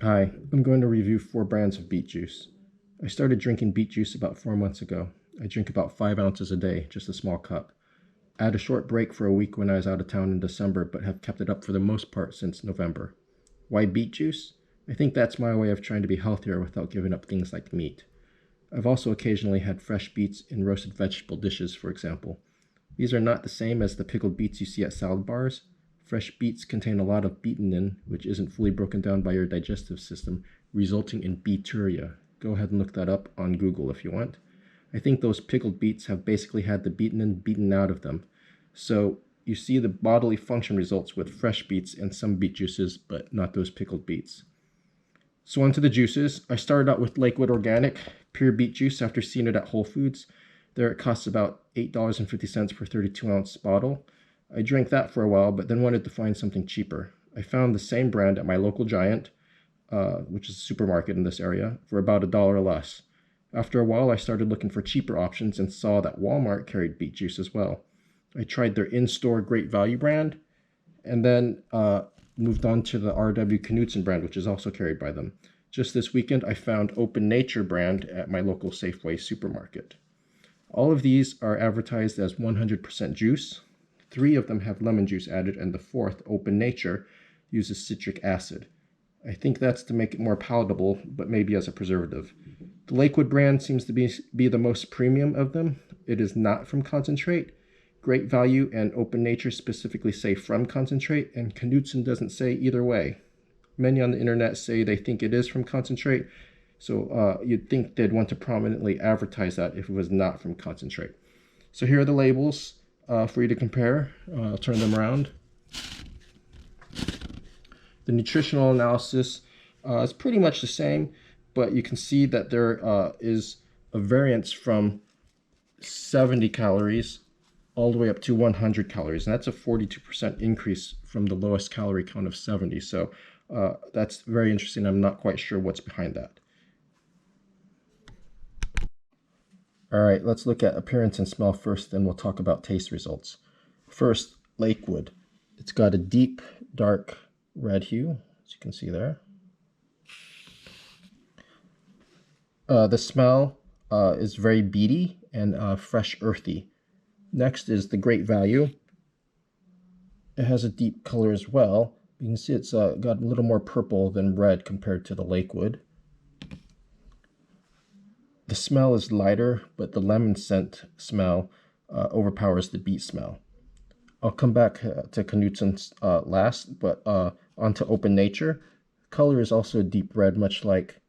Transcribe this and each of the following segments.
Hi, I'm going to review 4 brands of beet juice. I started drinking beet juice about 4 months ago. I drink about 5 ounces a day, just a small cup. I had a short break for a week when I was out of town in December, but have kept it up for the most part since November. Why beet juice? I think that's my way of trying to be healthier without giving up things like meat. I've also occasionally had fresh beets in roasted vegetable dishes, for example. These are not the same as the pickled beets you see at salad bars. Fresh beets contain a lot of beetanin, which isn't fully broken down by your digestive system, resulting in beeturia. Go ahead and look that up on Google if you want. I think those pickled beets have basically had the beetanin beaten out of them. So you see the bodily function results with fresh beets and some beet juices, but not those pickled beets. So onto the juices. I started out with Lakewood Organic pure beet juice after seeing it at Whole Foods. There it costs about $8.50 per 32-ounce bottle. I drank that for a while, but then wanted to find something cheaper. I found the same brand at my local Giant, which is a supermarket in this area, for about $1 less. After a while, I started looking for cheaper options and saw that Walmart carried beet juice as well. I tried their in-store Great Value brand, and then moved on to the R.W. Knudsen brand, which is also carried by them. Just this weekend, I found Open Nature brand at my local Safeway supermarket. All of these are advertised as 100% juice. 3 of them have lemon juice added, and the 4th, Open Nature, uses citric acid. I think that's to make it more palatable, but maybe as a preservative. The Lakewood brand seems to be the most premium of them. It is not from concentrate. Great Value and Open Nature specifically say from concentrate, and Knudsen doesn't say either way. Many on the internet say they think it is from concentrate, so you'd think they'd want to prominently advertise that if it was not from concentrate. So here are the labels for you to compare. I'll turn them around. The nutritional analysis is pretty much the same, but you can see that there is a variance from 70 calories all the way up to 100 calories, and that's a 42% increase from the lowest calorie count of 70. So that's very interesting. I'm not quite sure what's behind that. All right, let's look at appearance and smell first, then we'll talk about taste results. First, Lakewood. It's got a deep, dark red hue, as you can see there. The smell is very beety and fresh, earthy. Next is the Great Value. It has a deep color as well. You can see it's got a little more purple than red compared to the Lakewood. The smell is lighter, but the lemon scent smell overpowers the beet smell. I'll come back to Knudsen's last, but onto Open Nature. Color is also deep red, much like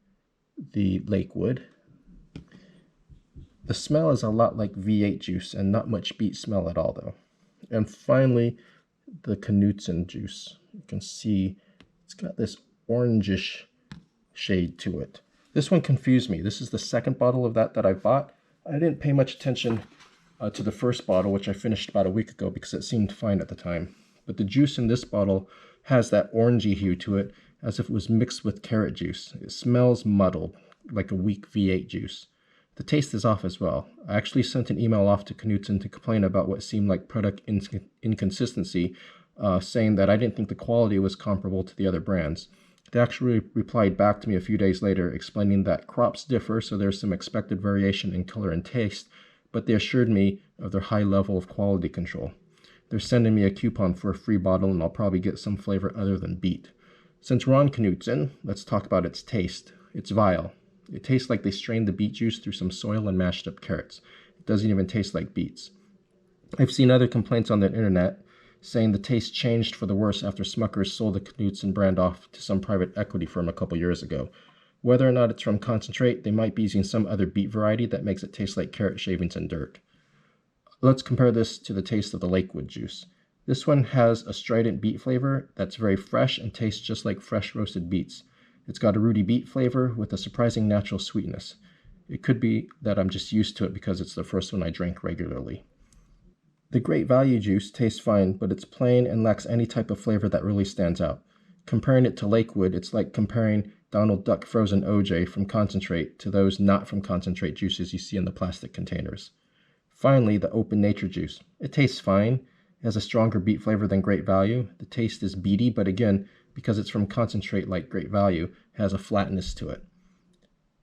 the Lakewood. The smell is a lot like V8 juice and not much beet smell at all, though. And finally, the Knudsen juice. You can see it's got this orangish shade to it. This one confused me. This is the second bottle of that I bought. I didn't pay much attention to the first bottle, which I finished about a week ago because it seemed fine at the time. But the juice in this bottle has that orangey hue to it, as if it was mixed with carrot juice. It smells muddled, like a weak V8 juice. The taste is off as well. I actually sent an email off to Knudsen to complain about what seemed like product inconsistency, saying that I didn't think the quality was comparable to the other brands. They actually replied back to me a few days later explaining that crops differ, so there's some expected variation in color and taste, but they assured me of their high level of quality control. They're sending me a coupon for a free bottle, and I'll probably get some flavor other than beet. Since we're on Knudsen, let's talk about its taste. It's vile. It tastes like they strained the beet juice through some soil and mashed up carrots. It doesn't even taste like beets. I've seen other complaints on the internet saying the taste changed for the worse after Smucker's sold the Knudsen brand off to some private equity firm a couple years ago. Whether or not it's from concentrate, they might be using some other beet variety that makes it taste like carrot shavings and dirt. Let's compare this to the taste of the Lakewood juice. This one has a strident beet flavor that's very fresh and tastes just like fresh roasted beets. It's got a rooty beet flavor with a surprising natural sweetness. It could be that I'm just used to it because it's the first one I drank regularly. The Great Value juice tastes fine, but it's plain and lacks any type of flavor that really stands out. Comparing it to Lakewood, it's like comparing Donald Duck frozen OJ from concentrate to those not from concentrate juices you see in the plastic containers. Finally, the Open Nature juice. It tastes fine. It has a stronger beet flavor than Great Value. The taste is beety, but again, because it's from concentrate like Great Value, has a flatness to it.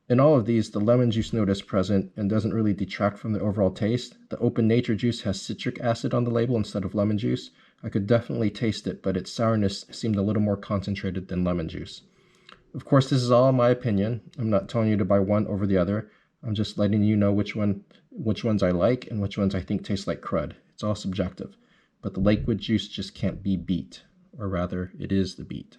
In all of these, the lemon juice note is present and doesn't really detract from the overall taste. The Open Nature juice has citric acid on the label instead of lemon juice. I could definitely taste it, but its sourness seemed a little more concentrated than lemon juice. Of course, this is all my opinion. I'm not telling you to buy one over the other. I'm just letting you know which ones I like and which ones I think taste like crud. It's all subjective. But the Lakewood juice just can't be beat. Or rather, it is the beet.